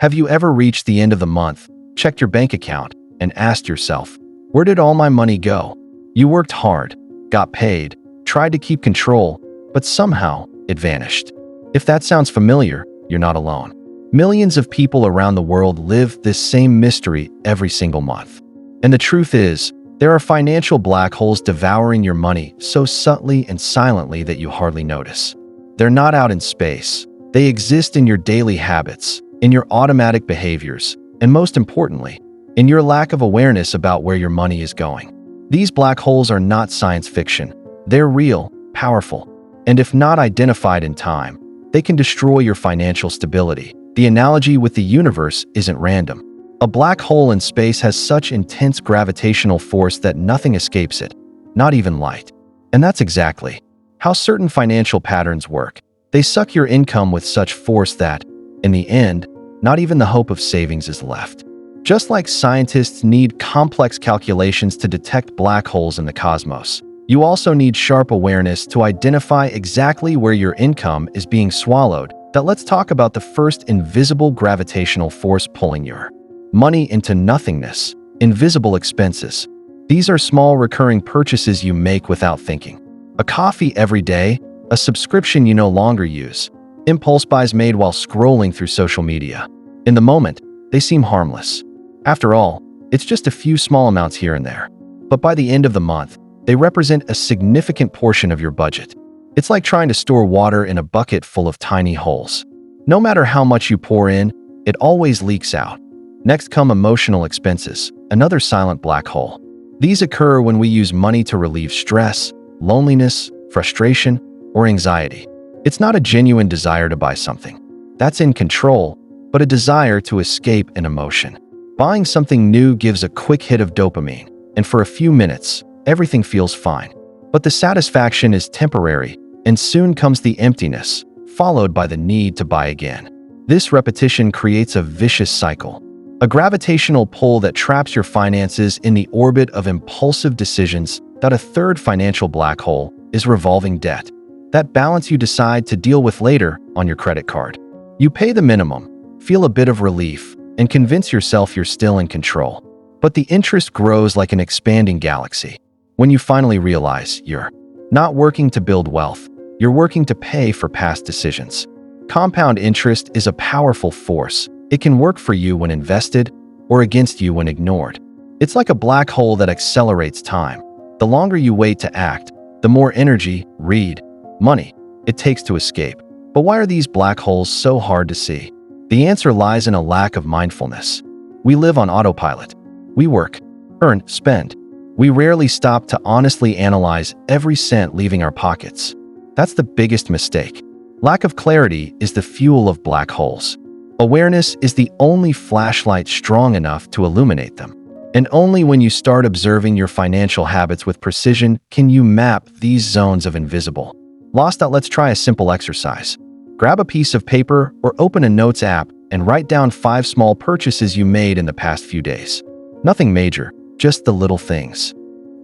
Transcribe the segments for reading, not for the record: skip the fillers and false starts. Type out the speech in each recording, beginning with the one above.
Have you ever reached the end of the month, checked your bank account, and asked yourself, where did all my money go? You worked hard, got paid, tried to keep control, but somehow it vanished. If that sounds familiar, you're not alone. Millions of people around the world live this same mystery every single month. And the truth is, there are financial black holes devouring your money so subtly and silently that you hardly notice. They're not out in space. They exist in your daily habits, in your automatic behaviors, and most importantly, in your lack of awareness about where your money is going. These black holes are not science fiction. They're real, powerful, and if not identified in time, they can destroy your financial stability. The analogy with the universe isn't random. A black hole in space has such intense gravitational force that nothing escapes it, not even light. And that's exactly how certain financial patterns work. They suck your income with such force that, in the end, not even the hope of savings is left. Just like scientists need complex calculations to detect black holes in the cosmos, you also need sharp awareness to identify exactly where your income is being swallowed. Let's talk about the first invisible gravitational force pulling your money into nothingness: invisible expenses. These are small recurring purchases you make without thinking. A coffee every day, a subscription you no longer use, impulse buys made while scrolling through social media. In the moment, they seem harmless. After all, it's just a few small amounts here and there. But by the end of the month, they represent a significant portion of your budget. It's like trying to store water in a bucket full of tiny holes. No matter how much you pour in, it always leaks out. Next come emotional expenses, another silent black hole. These occur when we use money to relieve stress, loneliness, frustration, or anxiety. It's not a genuine desire to buy something that's in control, but a desire to escape an emotion. Buying something new gives a quick hit of dopamine, and for a few minutes, everything feels fine. But the satisfaction is temporary, and soon comes the emptiness, followed by the need to buy again. This repetition creates a vicious cycle, a gravitational pull that traps your finances in the orbit of impulsive decisions. A third financial black hole is revolving debt. That balance you decide to deal with later on your credit card. You pay the minimum, feel a bit of relief, and convince yourself you're still in control. But the interest grows like an expanding galaxy. When you finally realize you're not working to build wealth, you're working to pay for past decisions. Compound interest is a powerful force. It can work for you when invested or against you when ignored. It's like a black hole that accelerates time. The longer you wait to act, the more energy, money, it takes to escape. But why are these black holes so hard to see? The answer lies in a lack of mindfulness. We live on autopilot. We work, earn, spend. We rarely stop to honestly analyze every cent leaving our pockets. That's the biggest mistake. Lack of clarity is the fuel of black holes. Awareness is the only flashlight strong enough to illuminate them. And only when you start observing your financial habits with precision can you map these zones of invisible lost. Let's try a simple exercise. Grab a piece of paper or open a notes app and write down 5 small purchases you made in the past few days. Nothing major, just the little things.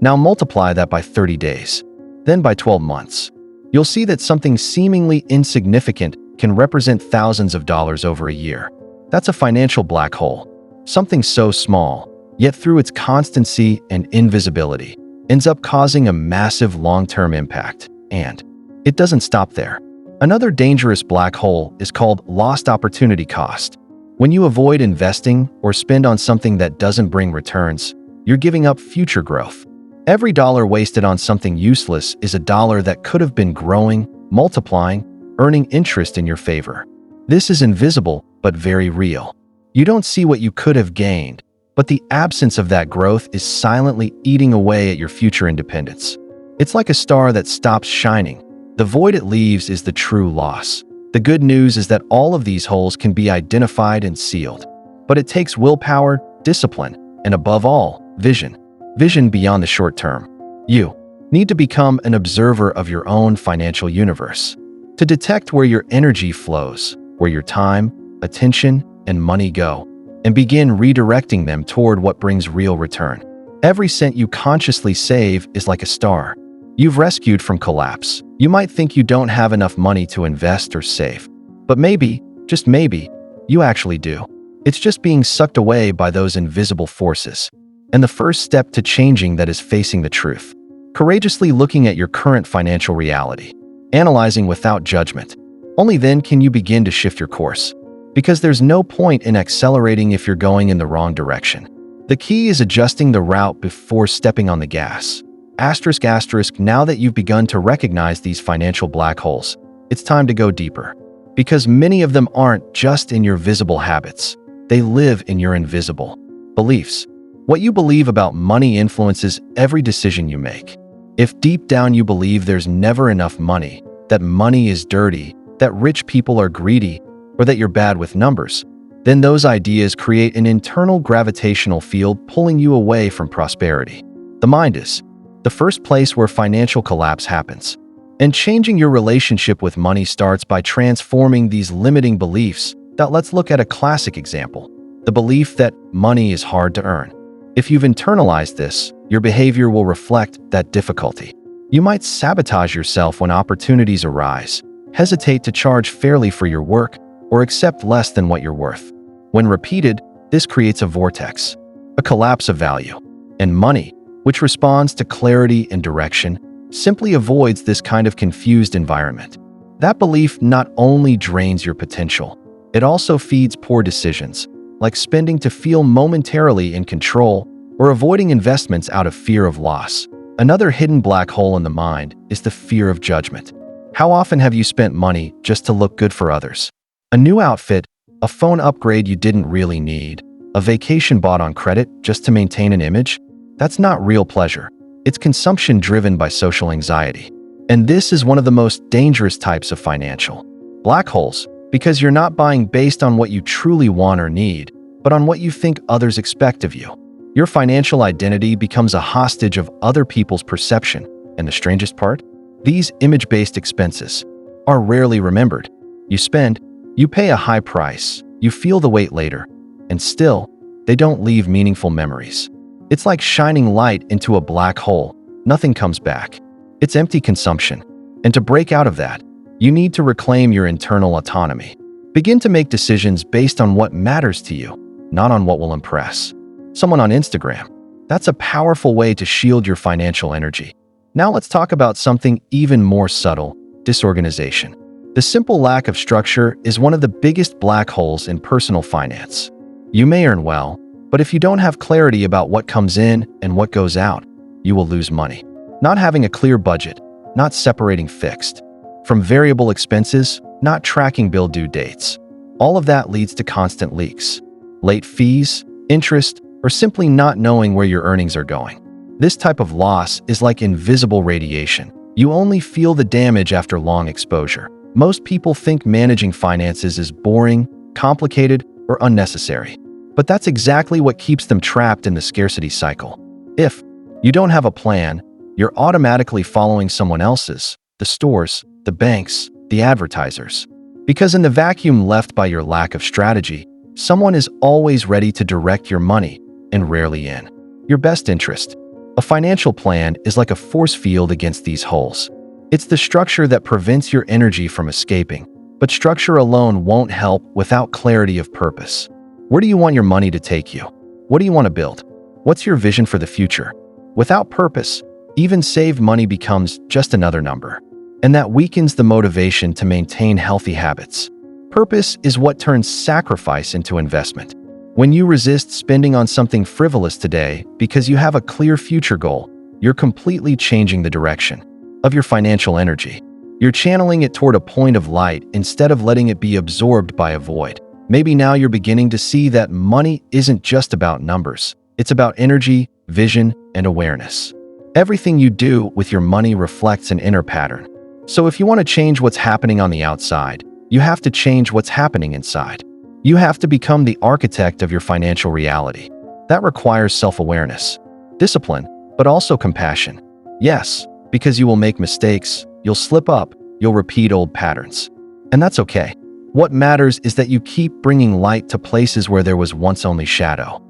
Now multiply that by 30 days, then by 12 months. You'll see that something seemingly insignificant can represent thousands of dollars over a year. That's a financial black hole. Something so small, yet through its constancy and invisibility, ends up causing a massive long-term impact. And it doesn't stop there. Another dangerous black hole is called lost opportunity cost. When you avoid investing or spend on something that doesn't bring returns, you're giving up future growth. Every dollar wasted on something useless is a dollar that could have been growing, multiplying, earning interest in your favor. This is invisible, but very real. You don't see what you could have gained, but the absence of that growth is silently eating away at your future independence. It's like a star that stops shining. The void it leaves is the true loss. The good news is that all of these holes can be identified and sealed. But it takes willpower, discipline, and above all, vision. Vision beyond the short term. You need to become an observer of your own financial universe. To detect where your energy flows, where your time, attention, and money go, and begin redirecting them toward what brings real return. Every cent you consciously save is like a star you've rescued from collapse. You might think you don't have enough money to invest or save, but maybe, just maybe, you actually do. It's just being sucked away by those invisible forces. And the first step to changing that is facing the truth. Courageously looking at your current financial reality. Analyzing without judgment. Only then can you begin to shift your course. Because there's no point in accelerating if you're going in the wrong direction. The key is adjusting the route before stepping on the gas. ***, now that you've begun to recognize these financial black holes, it's time to go deeper. Because many of them aren't just in your visible habits. They live in your invisible beliefs. What you believe about money influences every decision you make. If deep down you believe there's never enough money, that money is dirty, that rich people are greedy, or that you're bad with numbers, then those ideas create an internal gravitational field pulling you away from prosperity. The mind is the first place where financial collapse happens. And changing your relationship with money starts by transforming these limiting beliefs. Let's look at a classic example. The belief that money is hard to earn. If you've internalized this, your behavior will reflect that difficulty. You might sabotage yourself when opportunities arise, hesitate to charge fairly for your work, or accept less than what you're worth. When repeated, this creates a vortex, a collapse of value. And money, which responds to clarity and direction, simply avoids this kind of confused environment. That belief not only drains your potential, it also feeds poor decisions, like spending to feel momentarily in control or avoiding investments out of fear of loss. Another hidden black hole in the mind is the fear of judgment. How often have you spent money just to look good for others? A new outfit, a phone upgrade you didn't really need, a vacation bought on credit just to maintain an image? That's not real pleasure. It's consumption driven by social anxiety. And this is one of the most dangerous types of financial black holes, because you're not buying based on what you truly want or need, but on what you think others expect of you. Your financial identity becomes a hostage of other people's perception. And the strangest part? These image-based expenses are rarely remembered. You spend, you pay a high price, you feel the weight later, and still, they don't leave meaningful memories. It's like shining light into a black hole. Nothing comes back. It's empty consumption. And to break out of that, you need to reclaim your internal autonomy. Begin to make decisions based on what matters to you, not on what will impress someone on Instagram. That's a powerful way to shield your financial energy. Now let's talk about something even more subtle: disorganization. The simple lack of structure is one of the biggest black holes in personal finance. You may earn well, but if you don't have clarity about what comes in and what goes out, you will lose money. Not having a clear budget, not separating fixed from variable expenses, not tracking bill due dates. All of that leads to constant leaks, late fees, interest, or simply not knowing where your earnings are going. This type of loss is like invisible radiation. You only feel the damage after long exposure. Most people think managing finances is boring, complicated, or unnecessary. But that's exactly what keeps them trapped in the scarcity cycle. If you don't have a plan, you're automatically following someone else's, the stores, the banks, the advertisers. Because in the vacuum left by your lack of strategy, someone is always ready to direct your money, and rarely in your best interest. A financial plan is like a force field against these holes. It's the structure that prevents your energy from escaping, but structure alone won't help without clarity of purpose. Where do you want your money to take you? What do you want to build? What's your vision for the future? Without purpose, even saved money becomes just another number. And that weakens the motivation to maintain healthy habits. Purpose is what turns sacrifice into investment. When you resist spending on something frivolous today because you have a clear future goal, you're completely changing the direction of your financial energy. You're channeling it toward a point of light instead of letting it be absorbed by a void. Maybe now you're beginning to see that money isn't just about numbers. It's about energy, vision, and awareness. Everything you do with your money reflects an inner pattern. So if you want to change what's happening on the outside, you have to change what's happening inside. You have to become the architect of your financial reality. That requires self-awareness, discipline, but also compassion. Yes, because you will make mistakes, you'll slip up, you'll repeat old patterns. And that's okay. What matters is that you keep bringing light to places where there was once only shadow.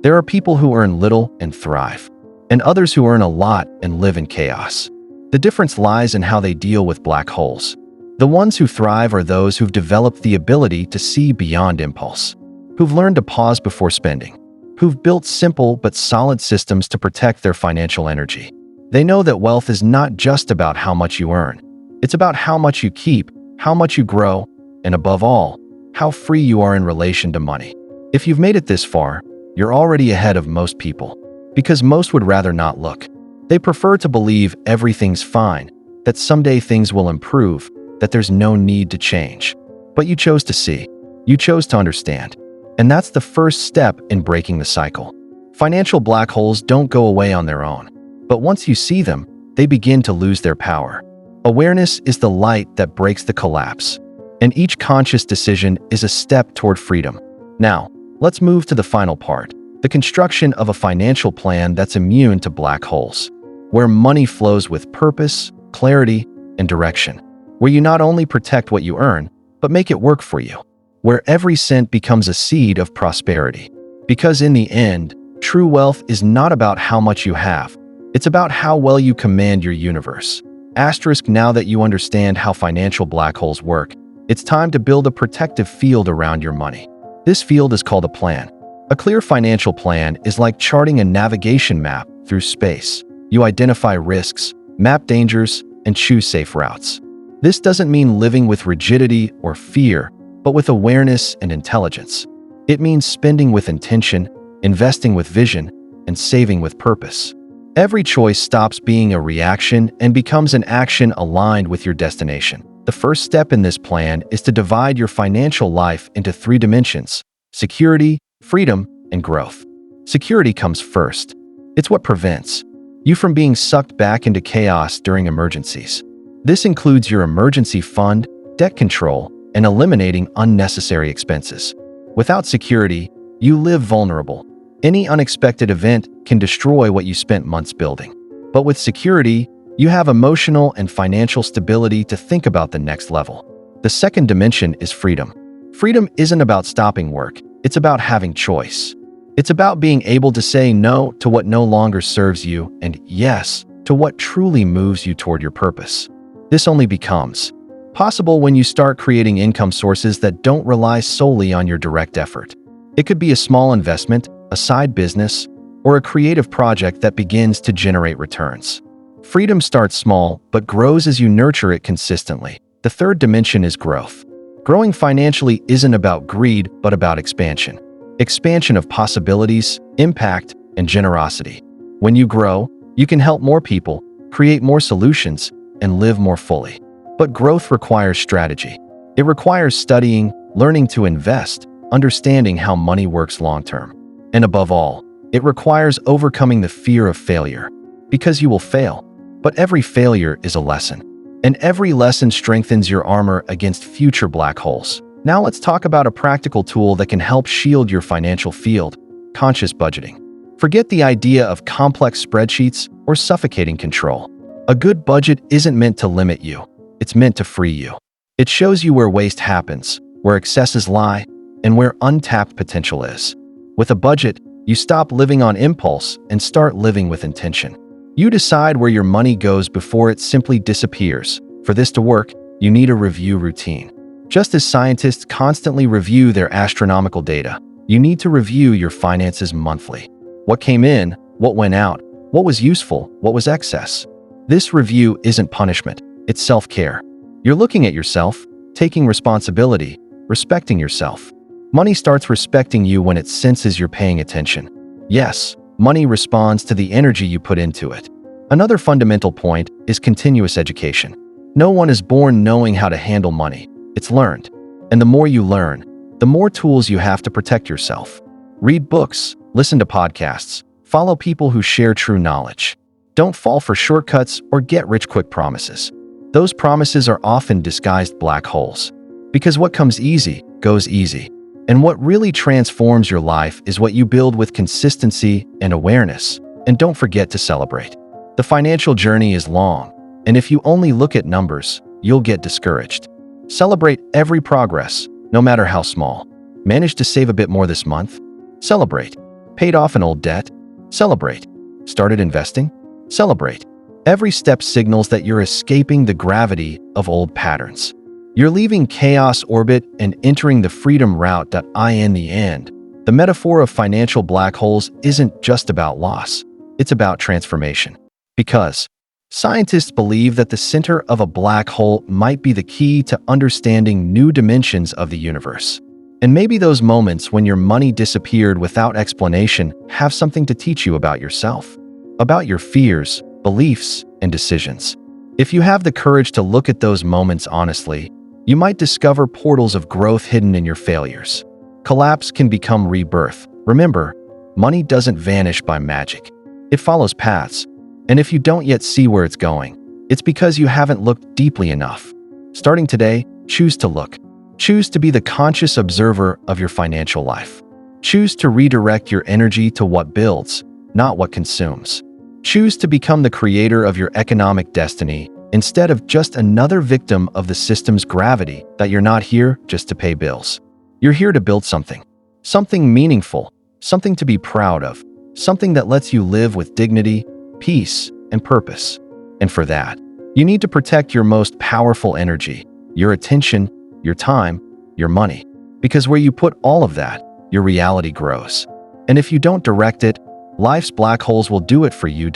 There are people who earn little and thrive, and others who earn a lot and live in chaos. The difference lies in how they deal with black holes. The ones who thrive are those who've developed the ability to see beyond impulse. who've learned to pause before spending, who've built simple but solid systems to protect their financial energy. They know that wealth is not just about how much you earn. It's about how much you keep, how much you grow, and above all, how free you are in relation to money. If you've made it this far, you're already ahead of most people, because most would rather not look. They prefer to believe everything's fine, that someday things will improve, that there's no need to change. But you chose to see. You chose to understand. And that's the first step in breaking the cycle. Financial black holes don't go away on their own. But once you see them, they begin to lose their power. Awareness is the light that breaks the collapse. And each conscious decision is a step toward freedom. Now, let's move to the final part, the construction of a financial plan that's immune to black holes, where money flows with purpose, clarity, and direction, where you not only protect what you earn, but make it work for you, where every cent becomes a seed of prosperity. Because in the end, true wealth is not about how much you have, it's about how well you command your universe. Asterisk, now that you understand how financial black holes work, it's time to build a protective field around your money. This field is called a plan. A clear financial plan is like charting a navigation map through space. You identify risks, map dangers, and choose safe routes. This doesn't mean living with rigidity or fear, but with awareness and intelligence. It means spending with intention, investing with vision, and saving with purpose. Every choice stops being a reaction and becomes an action aligned with your destination. The first step in this plan is to divide your financial life into 3 dimensions: security, freedom, and growth. Security comes first. It's what prevents you from being sucked back into chaos during emergencies. This includes your emergency fund, debt control, and eliminating unnecessary expenses. Without security, you live vulnerable. Any unexpected event can destroy what you spent months building. But with security, you have emotional and financial stability to think about the next level. The second dimension is freedom. Freedom isn't about stopping work. It's about having choice. It's about being able to say no to what no longer serves you and yes to what truly moves you toward your purpose. This only becomes possible when you start creating income sources that don't rely solely on your direct effort. It could be a small investment, a side business, or a creative project that begins to generate returns. Freedom starts small but grows as you nurture it consistently. The third dimension is growth. Growing financially isn't about greed, but about expansion. Expansion of possibilities, impact, and generosity. When you grow, you can help more people, create more solutions, and live more fully. But growth requires strategy. It requires studying, learning to invest, understanding how money works long-term. And above all, it requires overcoming the fear of failure. Because you will fail. But every failure is a lesson. And every lesson strengthens your armor against future black holes. Now let's talk about a practical tool that can help shield your financial field: conscious budgeting. Forget the idea of complex spreadsheets or suffocating control. A good budget isn't meant to limit you. It's meant to free you. It shows you where waste happens, where excesses lie, and where untapped potential is. With a budget, you stop living on impulse and start living with intention. You decide where your money goes before it simply disappears. For this to work, you need a review routine. Just as scientists constantly review their astronomical data, you need to review your finances monthly. What came in, what went out, what was useful, what was excess. This review isn't punishment, it's self-care. You're looking at yourself, taking responsibility, respecting yourself. Money starts respecting you when it senses you're paying attention. Yes, money responds to the energy you put into it. Another fundamental point is continuous education. No one is born knowing how to handle money. It's learned. And the more you learn, the more tools you have to protect yourself. Read books, listen to podcasts, follow people who share true knowledge. Don't fall for shortcuts or get-rich-quick promises. Those promises are often disguised black holes. Because what comes easy goes easy. And what really transforms your life is what you build with consistency and awareness. And don't forget to celebrate. The financial journey is long, and if you only look at numbers, you'll get discouraged. Celebrate every progress, no matter how small. Managed to save a bit more this month? Celebrate. Paid off an old debt? Celebrate. Started investing? Celebrate. Every step signals that you're escaping the gravity of old patterns. You're leaving chaos orbit and entering the freedom route. In the end, the metaphor of financial black holes isn't just about loss, it's about transformation. Because scientists believe that the center of a black hole might be the key to understanding new dimensions of the universe. And maybe those moments when your money disappeared without explanation have something to teach you about yourself, about your fears, beliefs, and decisions. If you have the courage to look at those moments honestly, you might discover portals of growth hidden in your failures. Collapse can become rebirth. Remember, money doesn't vanish by magic. It follows paths. And if you don't yet see where it's going, it's because you haven't looked deeply enough. Starting today, choose to look. Choose to be the conscious observer of your financial life. Choose to redirect your energy to what builds, not what consumes. Choose to become the creator of your economic destiny instead of just another victim of the system's gravity. That you're not here just to pay bills. You're here to build something. Something meaningful, something to be proud of, something that lets you live with dignity, peace, and purpose. And for that, you need to protect your most powerful energy, your attention, your time, your money. Because where you put all of that, your reality grows. And if you don't direct it, life's black holes will do it for you.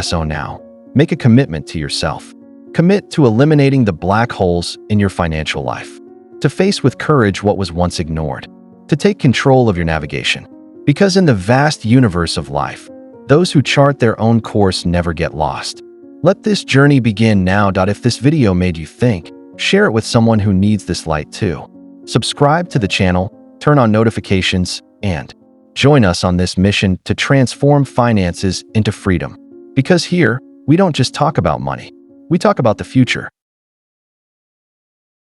So now, make a commitment to yourself. Commit to eliminating the black holes in your financial life. To face with courage what was once ignored. To take control of your navigation. Because in the vast universe of life, those who chart their own course never get lost. Let this journey begin now. If this video made you think, share it with someone who needs this light too. Subscribe to the channel, turn on notifications, and join us on this mission to transform finances into freedom. Because here, we don't just talk about money. We talk about the future.